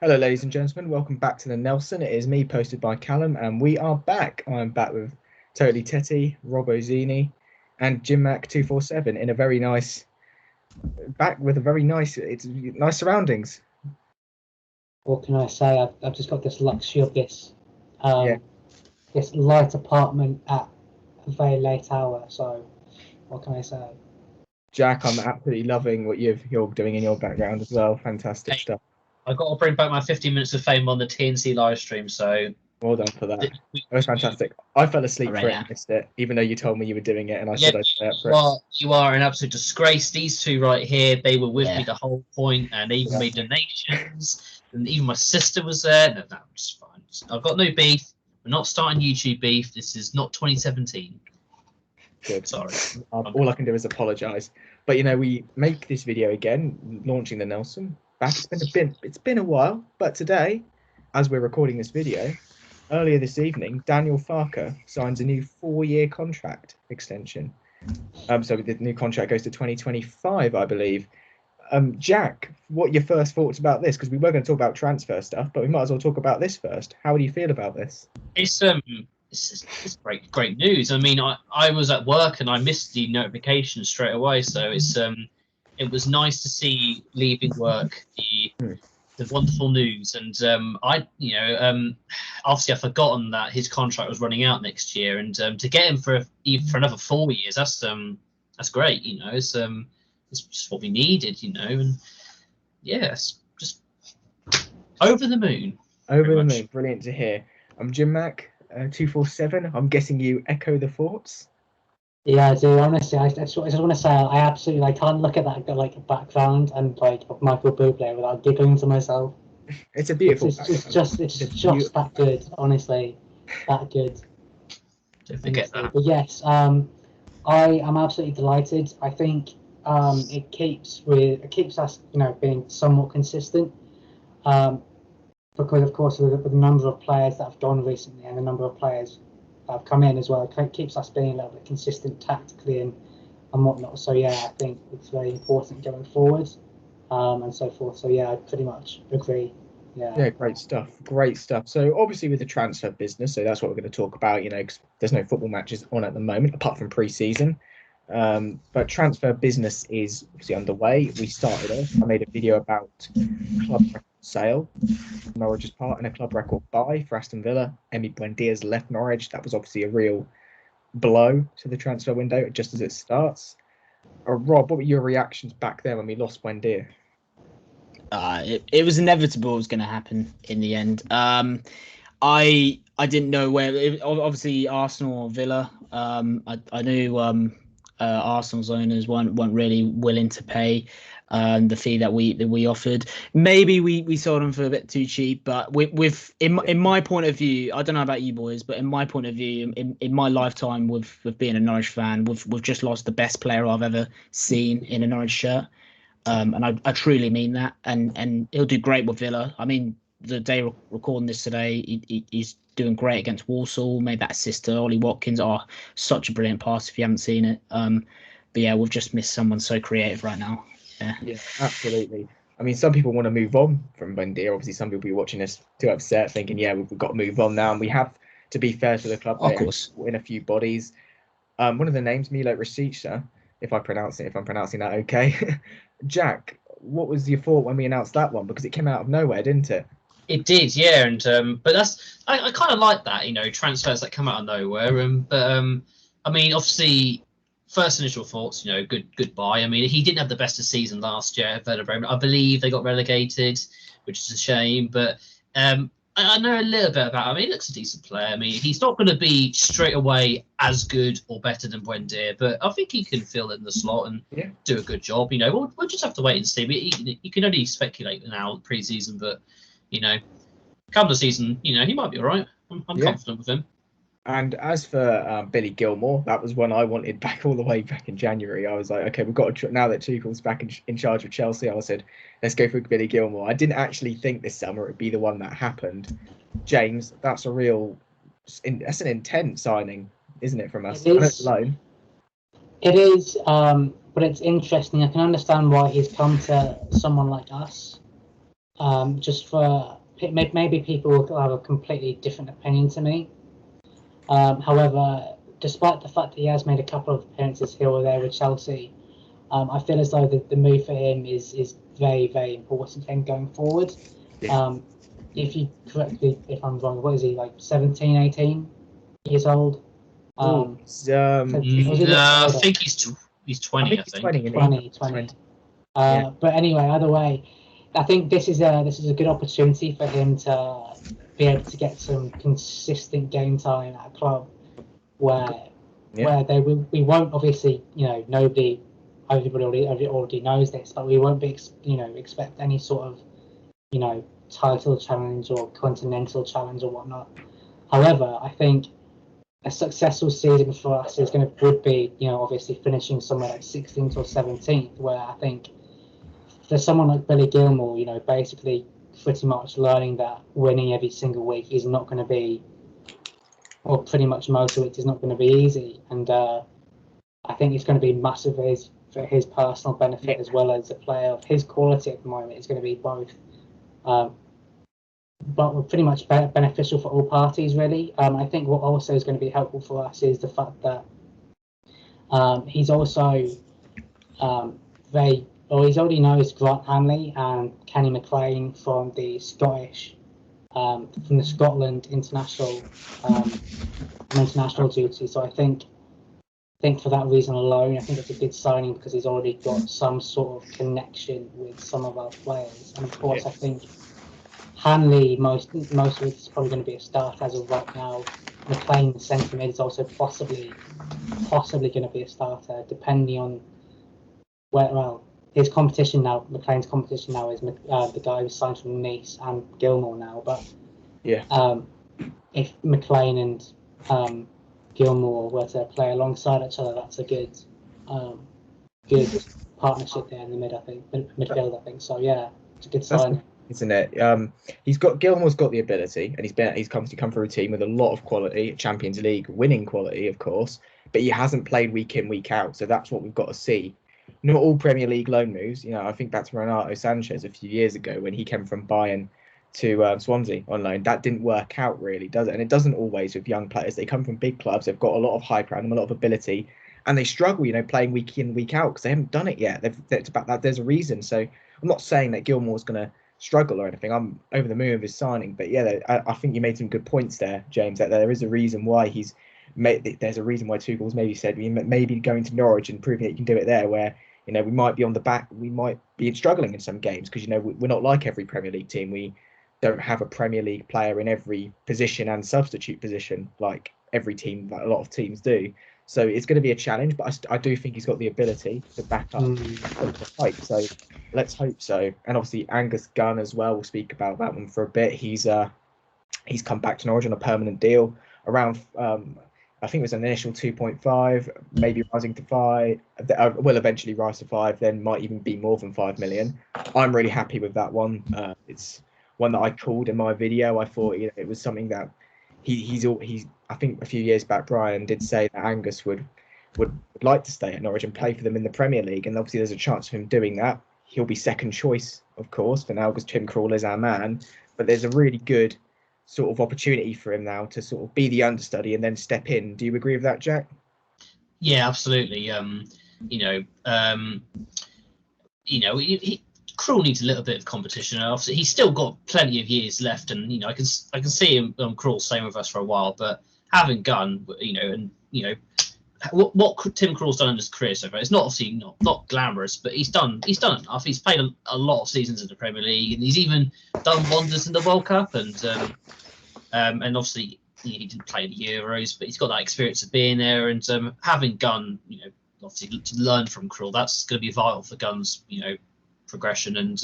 Hello, ladies and gentlemen. Welcome back to the Nelson. It is me, posted by Callum, and we are back. I'm back with Totally Tetty, Robbo Zini, and Jim Mac 247 in a very nice it's nice surroundings. What can I say? I've just got this luxury of this Yeah. this light apartment at a very late hour. So what can I say? Jack, I'm absolutely loving what you're doing in your background as well. Fantastic stuff. I've got to bring back my 15 minutes of fame on the TNC live stream, so Well done for that. It was fantastic. I fell asleep for it and missed it, even though you told me you were doing it, and I said I'd stay up for it. You are an absolute disgrace. These two right here, they were with me the whole point, and they even made donations, and even my sister was there. No, that's fine. I've got no beef. We're not starting YouTube beef. This is not 2017. Good. Sorry. All I can do is apologise. But we make this video again, launching the Nelson. It's been a while, but today, as we're recording this video, earlier this evening, Daniel Farke signs a new 4-year contract extension. So the new contract goes to 2025, I believe. Jack, what are your first thoughts about this? Because we were going to talk about transfer stuff, but we might as well talk about this first. How do you feel about this? It's great news. I mean, I was at work and I missed the notification straight away, so it was nice to see leaving work the wonderful news. And obviously I've forgotten that his contract was running out next year, and to get him for another 4 years, that's great. It's just what we needed. And it's just over the moon. Over the moon. Brilliant to hear. I'm Jim Mac 247. I'm guessing you echo the thoughts. Yeah, I do. Honestly, I just want to say I absolutely can't look at that background and of Michael Bublé without giggling to myself. It's a beautiful. It's just that good. Honestly, that good. Don't forget that. But yes, I am absolutely delighted. I think it keeps us being somewhat consistent. Because of course with the number of players that have gone recently and the number of players that have come in as well, it keeps us being a little bit consistent tactically and whatnot. So yeah, I think it's very important going forward and so forth. So yeah, I pretty much agree. Yeah, great stuff. So obviously with the transfer business, so that's what we're going to talk about, because there's no football matches on at the moment apart from pre-season. But transfer business is obviously underway. We started off. I made a video about club record sale, Norwich's part, and a club record buy for Aston Villa. Buendia's left Norwich. That was obviously a real blow to the transfer window just as it starts. Rob, what were your reactions back then when we lost Buendia? It was inevitable it was going to happen in the end. I didn't know where. Obviously, Arsenal or Villa. I knew Arsenal's owners weren't really willing to pay the fee that we offered. Maybe we sold them for a bit too cheap, but in my point of view, I don't know about you boys, but in my point of view, in my lifetime with being a Norwich fan, we've just lost the best player I've ever seen in a Norwich shirt. And I truly mean that, and he'll do great with Villa. I mean, the day recording this today, he's doing great against Walsall. Made that assist to Ollie Watkins. Such a brilliant pass if you haven't seen it. But yeah, we've just missed someone so creative right now. Yeah, absolutely. I mean, some people want to move on from Buendia. Obviously, some people are watching this too upset, thinking, yeah, we've got to move on now. And we have to be fair to the club. Of course, in a few bodies. One of the names, Rashica, if I'm pronouncing that okay. Jack, what was your thought when we announced that one? Because it came out of nowhere, didn't it? It did, yeah, and but I kind of like that, transfers that come out of nowhere. I mean, obviously, first initial thoughts, good buy. I mean, he didn't have the best of season last year at Werder Bremen. I believe they got relegated, which is a shame. But I know a little bit about him. He looks a decent player. I mean, he's not going to be straight away as good or better than Buendia, but I think he can fill in the slot and do a good job. We'll just have to wait and see. You can only speculate now pre-season, but come the season, he might be all right. I'm confident with him. And as for Billy Gilmour, that was one I wanted back all the way back in January. I was like, okay, we've got to now that Tuchel's back in charge of Chelsea. I said, let's go for Billy Gilmour. I didn't actually think this summer it'd be the one that happened. James, that's an intense signing, isn't it, from us? It is, but it's interesting. I can understand why he's come to someone like us. just for maybe people will have a completely different opinion to me. However, despite the fact that he has made a couple of appearances here or there with Chelsea, I feel as though the move for him is very, very important for him going forward. Yeah. If I'm wrong, what is he, like 17, 18 years old? I think he's 20. I think 20. 20. But anyway, either way, I think this is a good opportunity for him to be able to get some consistent game time at a club where we won't, obviously, everybody already knows this, but we won't be expect any sort of title challenge or continental challenge or whatnot. However, I think a successful season for us would be obviously finishing somewhere like 16th or 17th, where I think for someone like Billy Gilmour, basically pretty much learning that winning every single week is not going to be, or pretty much most of it is not going to be easy, and I think it's going to be massive for his personal benefit as well as a player of his quality at the moment. It's going to be both. But pretty much beneficial for all parties, really. I think what also is going to be helpful for us is the fact that he's also he's already knows Grant Hanley and Kenny McLean from the Scotland international duty. So I think for that reason alone, I think it's a good signing because he's already got some sort of connection with some of our players, and of course I think Hanley, most of it's probably going to be a start as of right now. McLean, the centre mid, is also possibly going to be a starter, depending on his competition now. McLean's competition now is the guy who's signed from Nice and Gilmour now. But if McLean and Gilmour were to play alongside each other, that's a good partnership there in the midfield. I think so. Yeah, it's a good sign. Isn't it? Gilmour's got the ability, and he's come through a team with a lot of quality, Champions League winning quality, of course, but he hasn't played week in, week out, so that's what we've got to see. Not all Premier League loan moves. I think back to Renato Sanchez a few years ago when he came from Bayern to Swansea on loan. That didn't work out really, does it? And it doesn't always with young players. They come from big clubs, they've got a lot of hype around them, a lot of ability, and they struggle, playing week in, week out because they haven't done it yet. It's about that. There's a reason. So I'm not saying that Gilmour's going to struggle or anything. I'm over the moon with his signing, but I think you made some good points there, James, that there is a reason why there's a reason why Tuchel's maybe said we maybe going to Norwich and proving that you can do it there, where we might be on the back, we might be struggling in some games because we're not like every Premier League team. We don't have a Premier League player in every position and substitute position like every team, like a lot of teams do. So it's going to be a challenge, but I do think he's got the ability to back up the fight. So let's hope so. And obviously Angus Gunn as well. We'll speak about that one for a bit. He's come back to Norwich on a permanent deal around. I think it was an initial 2.5, maybe rising to 5. Will eventually rise to 5. Then might even be more than 5 million. I'm really happy with that one. It's one that I called in my video. I thought it was something that he's. I think a few years back, Brian did say that Angus would like to stay at Norwich and play for them in the Premier League, and obviously there's a chance of him doing that. He'll be second choice, of course, for now because Tim Krul is our man. But there's a really good sort of opportunity for him now to sort of be the understudy and then step in. Do you agree with that, Jack? Yeah, absolutely. Krul needs a little bit of competition. Obviously, he's still got plenty of years left, and I can see him Krul staying with us for a while. But having Gunn, what Tim Krul's done in his career so far, it's not obviously not glamorous, but he's done enough. He's played a lot of seasons in the Premier League, and he's even done wonders in the World Cup. And obviously he didn't play the Euros, but he's got that experience of being there. And having Gunn, obviously to learn from Krul, that's going to be vital for Gunn's progression. And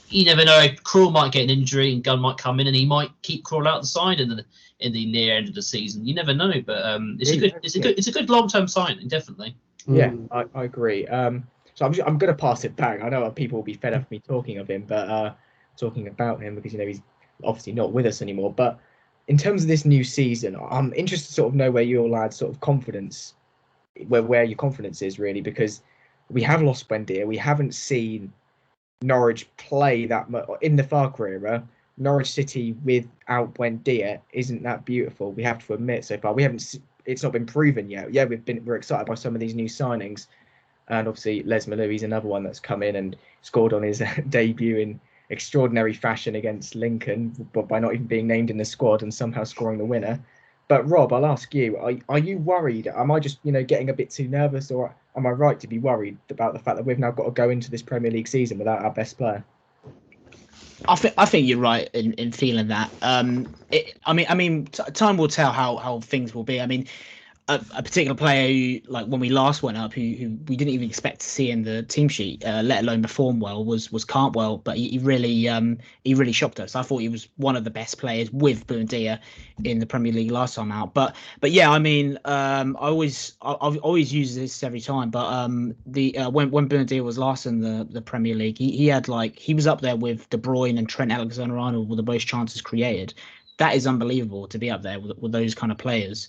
you never know, Krul might get an injury and Gunn might come in and he might keep Krul out the side in the near end of the season. You never know, but it's a good long-term signing, definitely. Yeah, I agree. So I'm going to pass it back. I know people will be fed up with me talking of him, but talking about him because he's obviously not with us anymore. But in terms of this new season, I'm interested to sort of know where your lads' sort of confidence, where your confidence is really, because we have lost Buendia. We haven't seen Norwich play that much in the Farke era. Norwich City without Buendia isn't that beautiful. We have to admit so far. We haven't. It's not been proven yet. Yeah, we're excited by some of these new signings, and obviously Lees-Melou, he's another one that's come in and scored on his debut in extraordinary fashion against Lincoln, but by not even being named in the squad and somehow scoring the winner. But Rob, I'll ask you: Are you worried? Am I just getting a bit too nervous, or am I right to be worried about the fact that we've now got to go into this Premier League season without our best player? I think you're right in feeling that. Time will tell how things will be. I mean, a particular player who, like when we last went up, who we didn't even expect to see in the team sheet, let alone perform well, was Cantwell. But he really shocked us. I thought he was one of the best players with Buendia in the Premier League last time out. But yeah, I mean, I've always used this every time. But when Buendia was last in the Premier League, he was up there with De Bruyne and Trent Alexander-Arnold with the most chances created. That is unbelievable to be up there with those kind of players.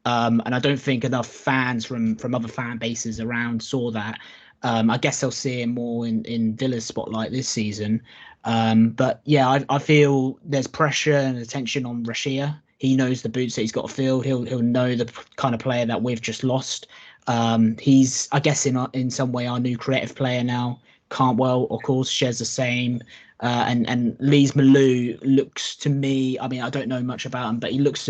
And I don't think enough fans from other fan bases around saw that. I guess they'll see it more in Villa's spotlight this season. But yeah, I feel there's pressure and attention on Rashica. He knows the boots that he's got to fill. He'll know the kind of player that we've just lost. He's, I guess, in some way our new creative player now. Cantwell, of course, shares the same. And Lees-Melou looks to me, I mean, I don't know much about him, but he looks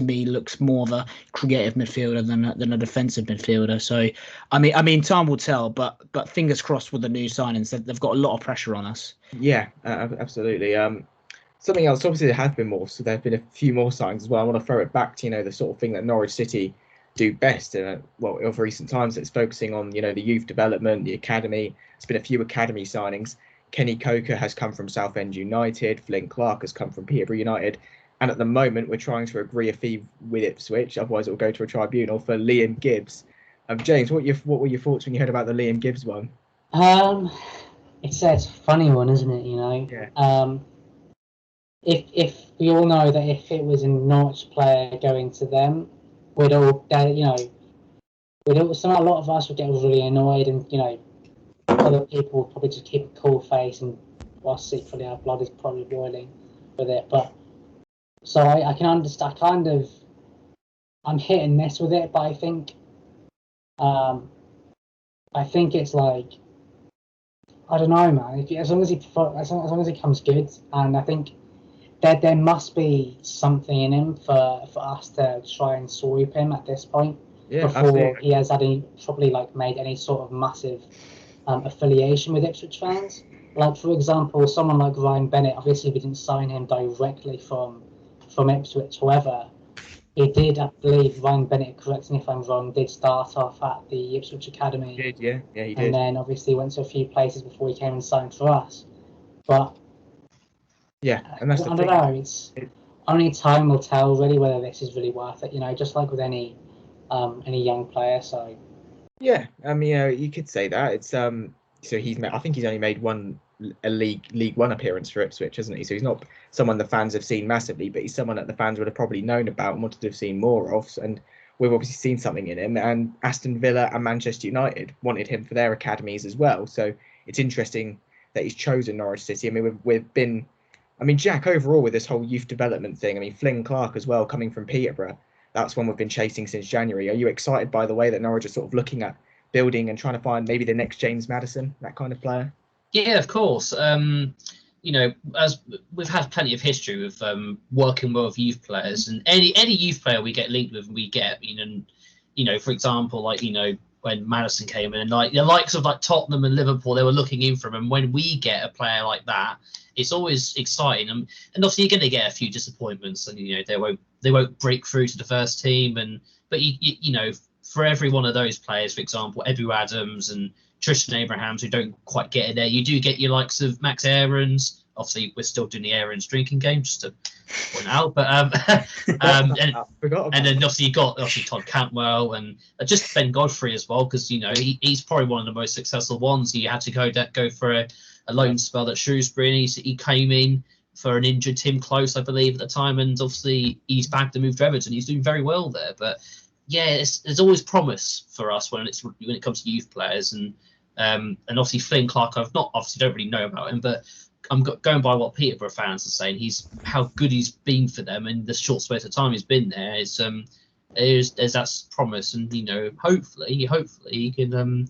more of a creative midfielder than a defensive midfielder. So, I mean, time will tell, but fingers crossed with the new signings. They've got a lot of pressure on us. Yeah, absolutely. Something else, obviously there have been more, so there have been a few more signings as well. I want to throw it back to, the sort of thing that Norwich City do best of recent times. It's focusing on, the youth development, the academy. It's been a few academy signings. Kenny Coker has come from Southend United. Flynn Clarke has come from Peterborough United. And at the moment, we're trying to agree a fee with Ipswich. Otherwise, it will go to a tribunal for Liam Gibbs. James, what were your thoughts when you heard about the Liam Gibbs one? It's a funny one, isn't it? Yeah. If we all know that if it was a Norwich player going to them, a lot of us would get really annoyed, and other people would probably just keep a cool face, and while secretly our blood is probably boiling with it. But so I can understand. I'm hit and miss with it, but I think it's like, I don't know, man. As long as he comes good, and I think there must be something in him for us to try and sweep him at this point, before absolutely. He has probably made any sort of massive affiliation with Ipswich fans. Like, for example, someone like Ryan Bennett. Obviously, we didn't sign him directly from Ipswich. However, he did, I believe, Ryan Bennett, correct me if I'm wrong, did start off at the Ipswich Academy. He did, yeah, he did. And then obviously went to a few places before he came and signed for us. But yeah, and that's the thing. I don't know. Only time will tell, really, whether this is really worth it. Just like with any young player. So. Yeah, I mean, you could say that. It's so I think he's only made a League One appearance for Ipswich, hasn't he? So he's not someone the fans have seen massively, but he's someone that the fans would have probably known about and wanted to have seen more of. And we've obviously seen something in him. And Aston Villa and Manchester United wanted him for their academies as well. So it's interesting that he's chosen Norwich City. I mean, Jack, overall with this whole youth development thing, I mean, Flynn Clarke as well, coming from Peterborough. That's one we've been chasing since January. Are you excited by the way that Norwich are sort of looking at building and trying to find maybe the next James Maddison, that kind of player? Yeah, of course. As we've had plenty of history with working well with youth players, and any youth player we get linked with, we get, for example, when Maddison came in, and the likes of Tottenham and Liverpool, they were looking in for him. And when we get a player like that, it's always exciting. And obviously, you're going to get a few disappointments, and they won't break through to the first team. But for every one of those players, for example, Edu Adams and Tristan Abrahams, who don't quite get it there, you do get your likes of Max Aarons. Obviously, we're still doing the Aarons drinking game, just to point out. But and then obviously you got Todd Cantwell and just Ben Godfrey as well, because he's probably one of the most successful ones. He had to go for a loan spell at Shrewsbury, and he came in for an injured Tim Close, I believe, at the time, and obviously he's back to move to Everton. He's doing very well there. But yeah, there's always promise for us when it comes to youth players, and And obviously Flynn Clarke, don't really know about him, but I'm going by what Peterborough fans are saying. How good he's been for them in the short space of time he's been there. There's that promise, and hopefully he can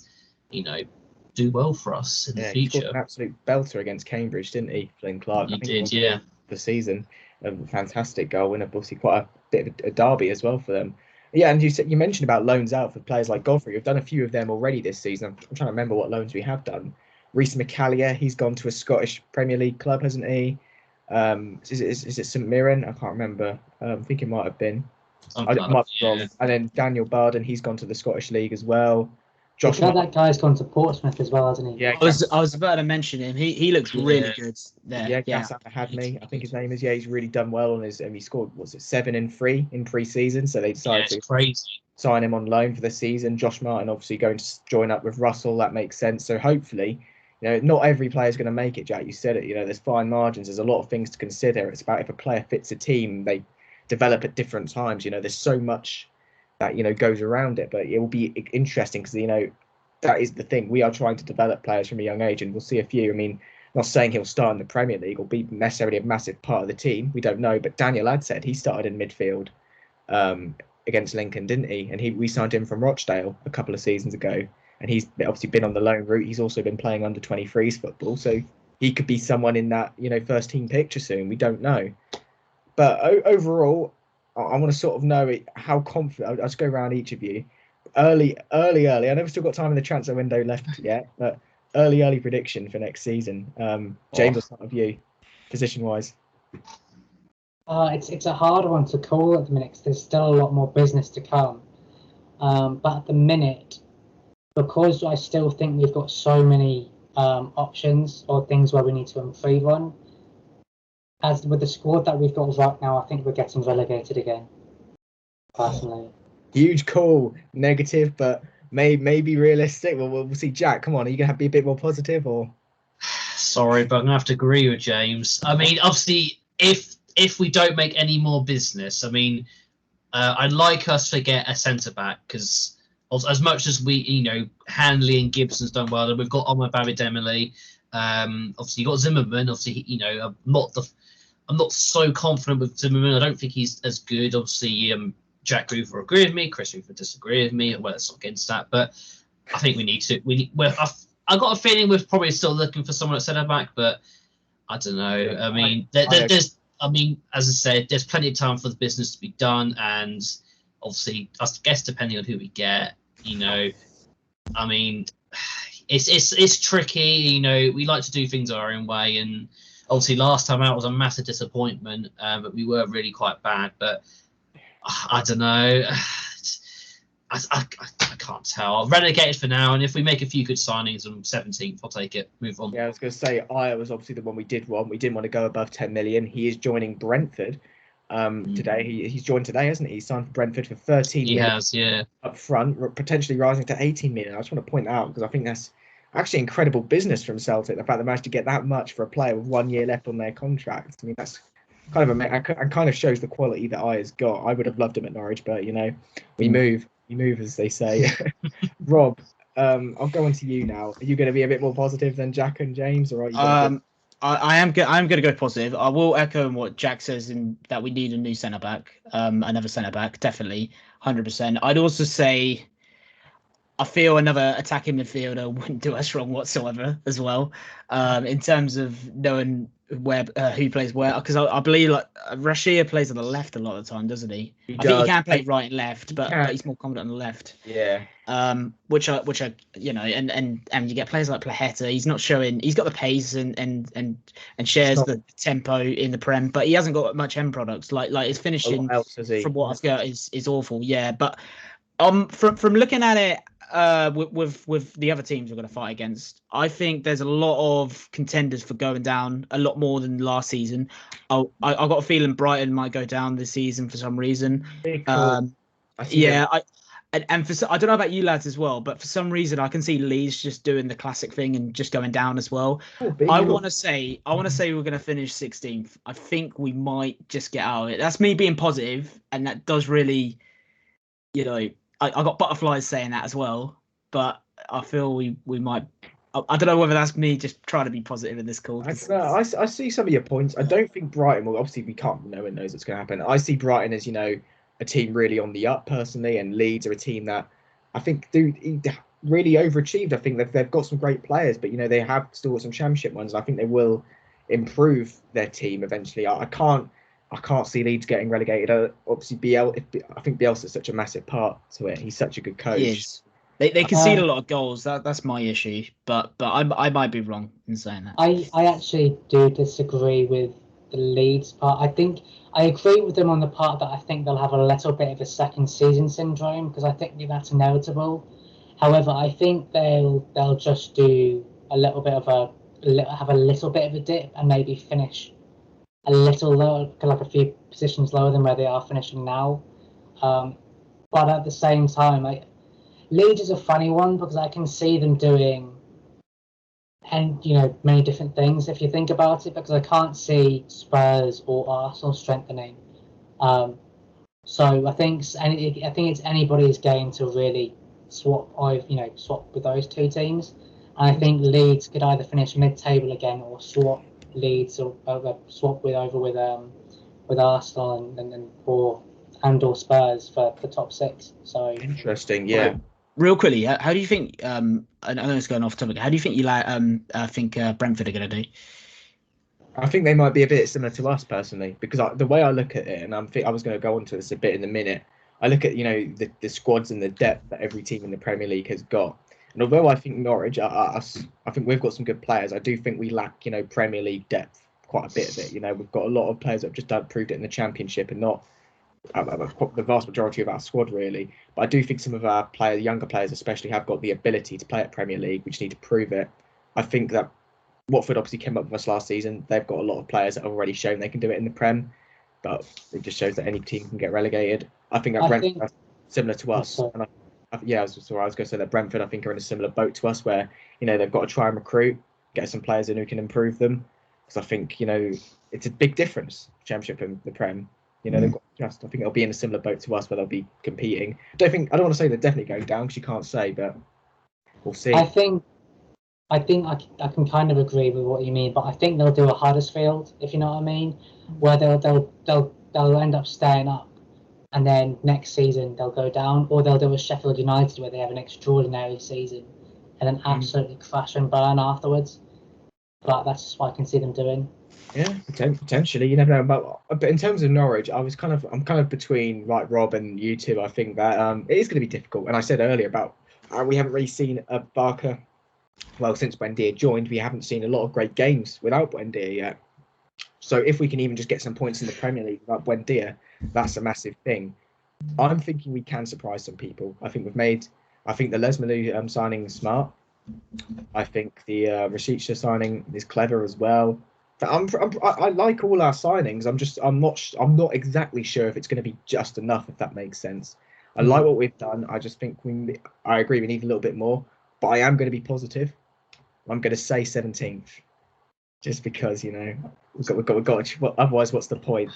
do well for us in the future. He scored an absolute belter against Cambridge, didn't he, Flynn Clarke? He did, yeah. The season, a fantastic goal winner, obviously quite a bit of a derby as well for them. Yeah, and you mentioned about loans out for players like Godfrey. We've done a few of them already this season. I'm trying to remember what loans we have done. Reece McCallier, he's gone to a Scottish Premier League club, hasn't he? Is it St Mirren? I can't remember. I think it might have been. I might be wrong. And then Daniel Barden, he's gone to the Scottish League as well. Josh, that guy's gone to Portsmouth as well, hasn't he? Yeah, I was about to mention him. He looks really good there. Yeah, Gassama had me. I think his name is. Yeah, he's really done well on his. He scored 7 and 3 in pre-season, so they decided to sign him on loan for the season. Josh Martin obviously going to join up with Russell. That makes sense. So hopefully, not every player is going to make it. Jack, you said it. There's fine margins. There's a lot of things to consider. It's about if a player fits a team, they develop at different times. There's so much that goes around it, but it will be interesting because that is the thing. We are trying to develop players from a young age, and we'll see a few. I mean, not saying he'll start in the Premier League or be necessarily a massive part of the team. We don't know. But Daniel Ladd said he started in midfield against Lincoln, didn't he? And we signed him from Rochdale a couple of seasons ago. And he's obviously been on the loan route. He's also been playing under 23s football. So he could be someone in that, first team picture soon. We don't know. But overall, I want to sort of know how confident. I'll just go around each of you. Early. I know we've still got time in the transfer window left yet, but early prediction for next season. James, I'll start with you, position-wise. It's a hard one to call at the minute because there's still a lot more business to come. But at the minute, because I still think we've got so many options or things where we need to improve on, as with the squad that we've got right now, I think we're getting relegated again, personally. Huge call, negative, but maybe realistic. Well, we'll see. Jack, come on, are you going to be a bit more positive or? Sorry, but I'm going to have to agree with James. I mean, obviously, if we don't make any more business, I mean, I'd like us to get a centre-back because as much as we, Hanley and Gibbs done well, and we've got Omar Babidemile, obviously you've got Zimmerman, obviously, I'm not so confident with Zimmerman. I don't think he's as good. Obviously, Jack Roof will agree with me. Chris Roof will disagree with me. Well, it's not against that, but I think we need to. I've got a feeling we're probably still looking for someone at centre back, but I don't know. Yeah, I mean, there's. I mean, as I said, there's plenty of time for the business to be done, and obviously, I guess depending on who we get, I mean, it's tricky. We like to do things our own way, and obviously, last time out was a massive disappointment, but we were really quite bad, but. I don't know. I can't tell. Relegated for now, and if we make a few good signings on 17th, I'll take it. Move on. Yeah, I was going to say, Aya was obviously the one we did want. We didn't want to go above 10 million. He is joining Brentford today. He's joined today, hasn't he? He signed for Brentford for 13 million. He has, yeah. Up front, potentially rising to 18 million. I just want to point that out because I think that's actually incredible business from Celtic. The fact they managed to get that much for a player with 1 year left on their contract. I mean, that's kind of and kind of shows the quality that Aya's got. I would have loved him at Norwich, but we move, as they say. Rob, I'll go on to you now. Are you going to be a bit more positive than Jack and James, or are you? I am going to go positive. I will echo what Jack says in that we need a new centre back, another centre back, definitely, 100%. I'd also say I feel another attacking midfielder wouldn't do us wrong whatsoever as well, in terms of knowing where who plays where, because I believe Rashica plays on the left a lot of the time, doesn't he? I think he can play right and left, but he's more confident on the left. Yeah. Which I and you get players like Plaheta. He's not showing. He's got the pace and shares the tempo in the Prem, but he hasn't got much end products. Like his finishing from what I've got is awful. Yeah, but from looking at it. With the other teams we're going to fight against, I think there's a lot of contenders for going down, a lot more than last season. I got a feeling Brighton might go down this season for some reason. Cool. I don't know about you lads as well, but for some reason I can see Leeds just doing the classic thing and just going down as well. I want to say we're going to finish 16th. I think we might just get out of it. That's me being positive, and that does really, I got butterflies saying that as well, but I feel we might. I don't know whether that's me just trying to be positive in this call. I don't know. I see some of your points. I don't think Brighton will. Obviously, we can't. No one knows what's going to happen. I see Brighton as a team really on the up personally, and Leeds are a team that I think do really overachieved. I think they've got some great players, but they have still got some championship ones. I think they will improve their team eventually. I can't see Leeds getting relegated. Obviously, I think Bielsa's such a massive part to it. He's such a good coach. He is. They concede a lot of goals. That's my issue. But I might be wrong in saying that. I actually do disagree with the Leeds part. I think I agree with them on the part that I think they'll have a little bit of a second season syndrome, because I think that's inevitable. However, I think they'll just do a little bit of have a little bit of a dip and maybe finish a little lower, like a few positions lower than where they are finishing now. But at the same time, Leeds is a funny one because I can see them doing many different things if you think about it, because I can't see Spurs or Arsenal strengthening. So I think it's anybody's game to really swap with those two teams. And I think Leeds could either finish mid-table again or swap Leeds or swap with Arsenal and/or Spurs for the top six. So interesting, yeah. Real quickly, how do you think? I know it's going off topic. How do you think Brentford are going to do? I think they might be a bit similar to us personally, because the way I look at it, and I was going to go on to this a bit in a minute. I look at the squads and the depth that every team in the Premier League has got. And although I think Norwich, I think we've got some good players, I do think we lack Premier League depth quite a bit of it. We've got a lot of players that have just proved it in the Championship and not the vast majority of our squad really. But I do think some of our younger players especially, have got the ability to play at Premier League. We just need to prove it. I think that Watford obviously came up with us last season. They've got a lot of players that have already shown they can do it in the Prem, but it just shows that any team can get relegated. I think that Brentford are similar to us. And I was going to say that Brentford, I think, are in a similar boat to us, where they've got to try and recruit, get some players in who can improve them. Because I think it's a big difference, Championship and the Prem. They've got I think it'll be in a similar boat to us, where they'll be competing. I don't want to say they're definitely going down, because you can't say, but we'll see. I think I can kind of agree with what you mean, but I think they'll do a Huddersfield, if you know what I mean, where they'll end up staying up, and then next season they'll go down, or they'll do a Sheffield United where they have an extraordinary season and then absolutely crash and burn afterwards. But that's just what I can see them doing. Yeah, potentially. You never know. But in terms of Norwich, I'm kind of between Rob and you two. I think that it is going to be difficult. And I said earlier about we haven't really seen a Farke. Well, since Buendia joined, we haven't seen a lot of great games without Buendia yet. So if we can even just get some points in the Premier League without Buendia, that's a massive thing. I'm thinking we can surprise some people. I think the Lees-Melou signing is smart. I think the Rashica signing is clever as well. I like all our signings. I'm not exactly sure if it's going to be just enough, if that makes sense. I like what we've done. I just think I agree we need a little bit more, but I am going to be positive. I'm going to say 17th, just because we've got. Otherwise, what's the point?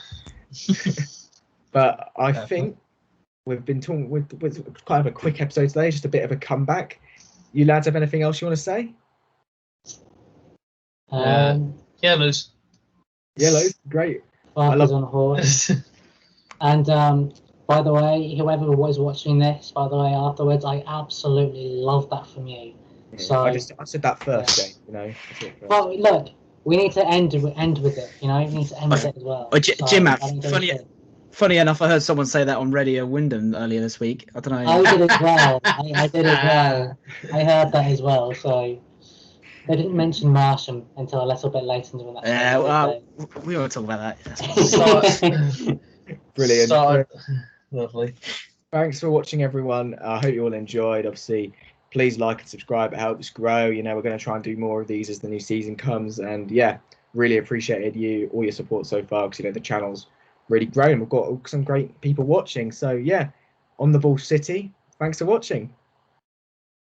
But I think we've been talking with kind of a quick episode today, just a bit of a comeback. You lads have anything else you want to say? Yellows. Yellows, great. Farke's on horse. And by the way, whoever was watching this, by the way, afterwards, I absolutely love that from you. Yeah, so I said that first, Jane. Well, look, we need to end with it. We need to end with it as well. Jim, funny enough, I heard someone say that on Radio Wyndham earlier this week. I don't know. I did as well. I did as well. I heard that as well. So they didn't mention Marsham until a little bit later in the well, we won't talk about that. Brilliant. Lovely. Thanks for watching, everyone. I hope you all enjoyed. Obviously, please like and subscribe. It helps grow. We're going to try and do more of these as the new season comes. And really appreciated all your support so far, because the channel's really grown. We've got some great people watching. So on the ball, City. Thanks for watching.